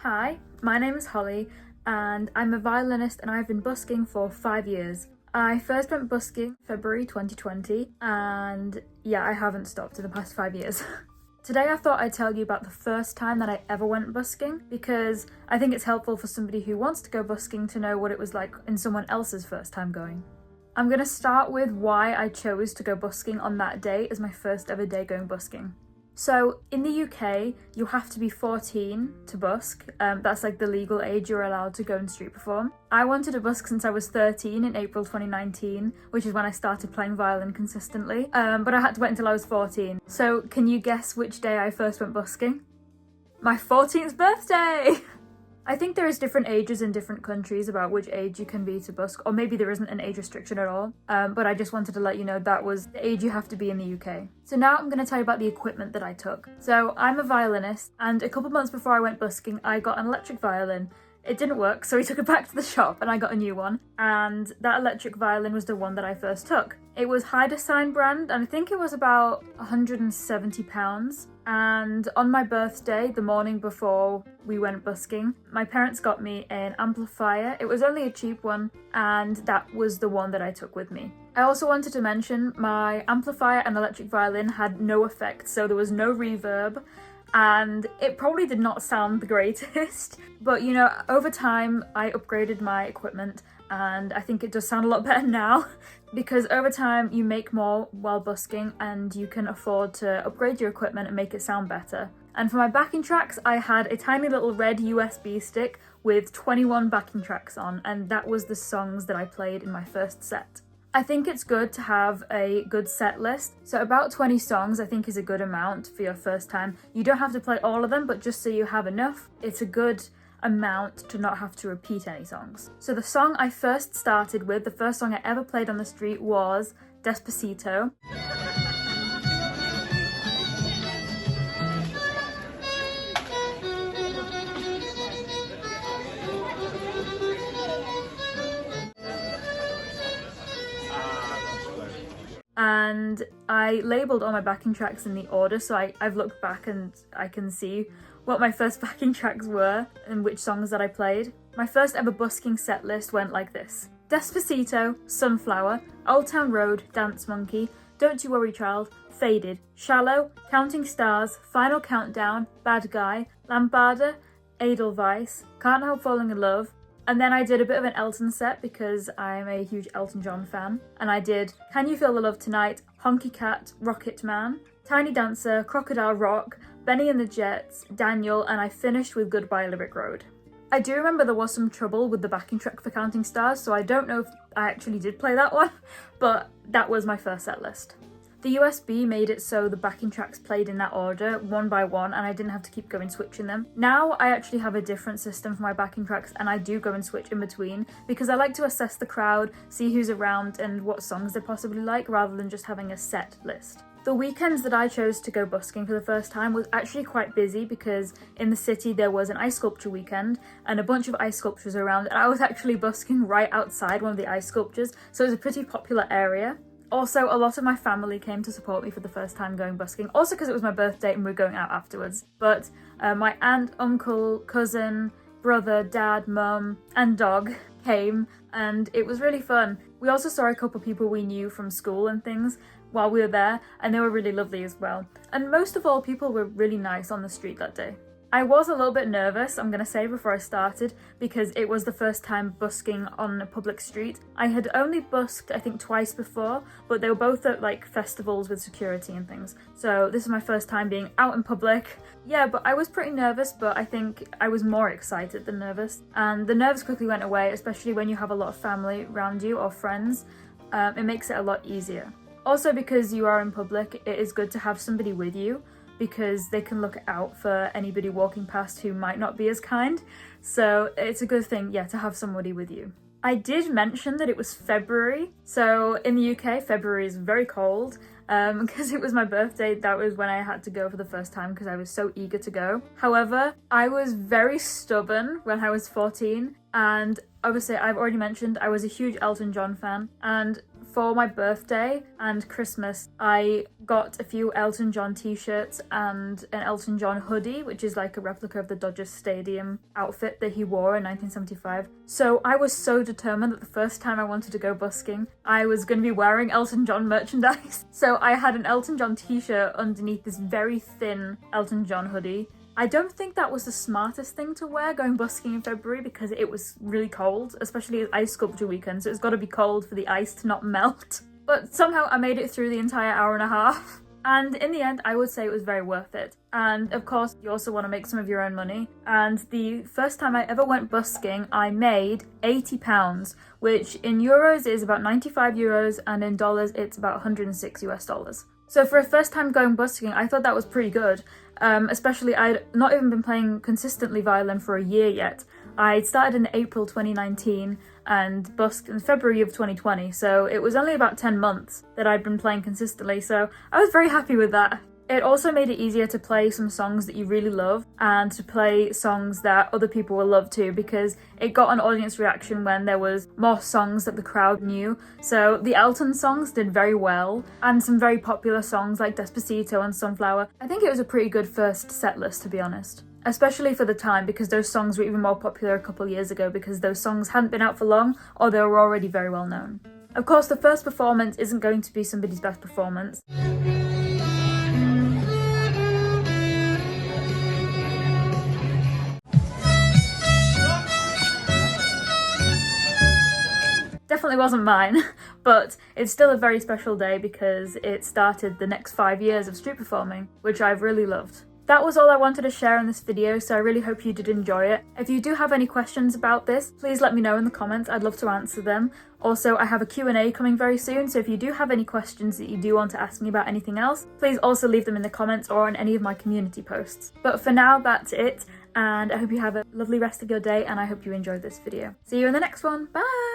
Hi, my name is Holly and I'm a violinist and I've been busking for 5 years. I first went busking February 2020 and I haven't stopped in the past 5 years. Today I thought I'd tell you about the first time that I ever went busking because I think it's helpful for somebody who wants to go busking to know what it was like in someone else's first time going. I'm going to start with why I chose to go busking on that day as my first ever day going busking. So in the UK, you have to be 14 to busk. That's like the legal age you're allowed to go and street perform. I wanted to busk since I was 13 in April 2019, which is when I started playing violin consistently. But I had to wait until I was 14. So can you guess which day I first went busking? My 14th birthday! I think there is different ages in different countries about which age you can be to busk, or maybe there isn't an age restriction at all, but I just wanted to let you know that was the age you have to be in the UK. So now I'm going to tell you about the equipment that I took. So I'm a violinist, and a couple months before I went busking, I got an electric violin. It didn't work, so we took it back to the shop and I got a new one, and that electric violin was the one that I first took. It was Heidesign brand, and I think it was about £170. And on my birthday, the morning before we went busking, my parents got me an amplifier. It was only a cheap one, and that was the one that I took with me. I also wanted to mention my amplifier and electric violin had no effect, so there was no reverb, and it probably did not sound the greatest. But you know, over time I upgraded my equipment and I think it does sound a lot better now because over time you make more while busking and you can afford to upgrade your equipment and make it sound better. And for my backing tracks, I had a tiny little red USB stick with 21 backing tracks on, and that was the songs that I played in my first set. I think it's good to have a good set list. So about 20 songs I think is a good amount for your first time. You don't have to play all of them, but just so you have enough, it's a good amount to not have to repeat any songs. So the song I first started with, the first song I ever played on the street was Despacito. And I labelled all my backing tracks in the order, so I've looked back and I can see what my first backing tracks were and which songs that I played. My first ever busking set list went like this: Despacito, Sunflower, Old Town Road, Dance Monkey, Don't You Worry Child, Faded, Shallow, Counting Stars, Final Countdown, Bad Guy, Lambada, Edelweiss, Can't Help Falling in Love. And then I did a bit of an Elton set because I'm a huge Elton John fan. And I did Can You Feel the Love Tonight, Honky Cat, Rocket Man, Tiny Dancer, Crocodile Rock, Benny and the Jets, Daniel, and I finished with Goodbye Lyric Road. I do remember there was some trouble with the backing track for Counting Stars, so I don't know if I actually did play that one, but that was my first set list. The USB made it so the backing tracks played in that order, one by one, and I didn't have to keep going switching them. Now I actually have a different system for my backing tracks and I do go and switch in between because I like to assess the crowd, see who's around and what songs they possibly like rather than just having a set list. The weekends that I chose to go busking for the first time was actually quite busy because in the city there was an ice sculpture weekend and a bunch of ice sculptures around, and I was actually busking right outside one of the ice sculptures, so it was a pretty popular area. Also, a lot of my family came to support me for the first time going busking, also because it was my birthday and we were going out afterwards. But my aunt, uncle, cousin, brother, dad, mum and dog came and it was really fun. We also saw a couple people we knew from school and things while we were there, and they were really lovely as well. And most of all, people were really nice on the street that day. I was a little bit nervous, I'm gonna say, before I started because it was the first time busking on a public street. I had only busked, I think, twice before, but they were both at like festivals with security and things. So this is my first time being out in public. Yeah, but I was pretty nervous, but I think I was more excited than nervous. And the nerves quickly went away, especially when you have a lot of family around you or friends. It makes it a lot easier. Also, because you are in public, it is good to have somebody with you, because they can look out for anybody walking past who might not be as kind. So it's a good thing, to have somebody with you. I did mention that it was February. So in the UK, February is very cold. Because it was my birthday, that was when I had to go for the first time because I was so eager to go. However, I was very stubborn when I was 14, and obviously I've already mentioned I was a huge Elton John fan, and for my birthday and Christmas, I got a few Elton John t-shirts and an Elton John hoodie, which is like a replica of the Dodger Stadium outfit that he wore in 1975. So I was so determined that the first time I wanted to go busking, I was going to be wearing Elton John merchandise. So I had an Elton John t-shirt underneath this very thin Elton John hoodie. I don't think that was the smartest thing to wear going busking in February because it was really cold, especially as ice sculpture weekend, so it's got to be cold for the ice to not melt. But somehow I made it through the entire hour and a half. And in the end, I would say it was very worth it. And of course, you also want to make some of your own money. And the first time I ever went busking, I made £80, which in euros is about 95 euros, and in dollars, it's about 106 US dollars. So for a first time going busking, I thought that was pretty good. Especially I'd not even been playing consistently violin for a year yet. I started in April 2019 and busked in February of 2020, so it was only about 10 months that I'd been playing consistently, so I was very happy with that. It also made it easier to play some songs that you really love and to play songs that other people will love too, because it got an audience reaction when there was more songs that the crowd knew. So the Elton songs did very well, and some very popular songs like Despacito and Sunflower. I think it was a pretty good first set list, to be honest. Especially for the time, because those songs were even more popular a couple years ago because those songs hadn't been out for long or they were already very well known. Of course, the first performance isn't going to be somebody's best performance. Definitely wasn't mine, but it's still a very special day because it started the next 5 years of street performing, which I've really loved. That was all I wanted to share in this video, so I really hope you did enjoy it. If you do have any questions about this, please let me know in the comments. I'd love to answer them. Also, I have a Q&A coming very soon, so if you do have any questions that you do want to ask me about anything else, please also leave them in the comments or on any of my community posts. But for now, that's it, and I hope you have a lovely rest of your day, and I hope you enjoyed this video. See you in the next one. Bye!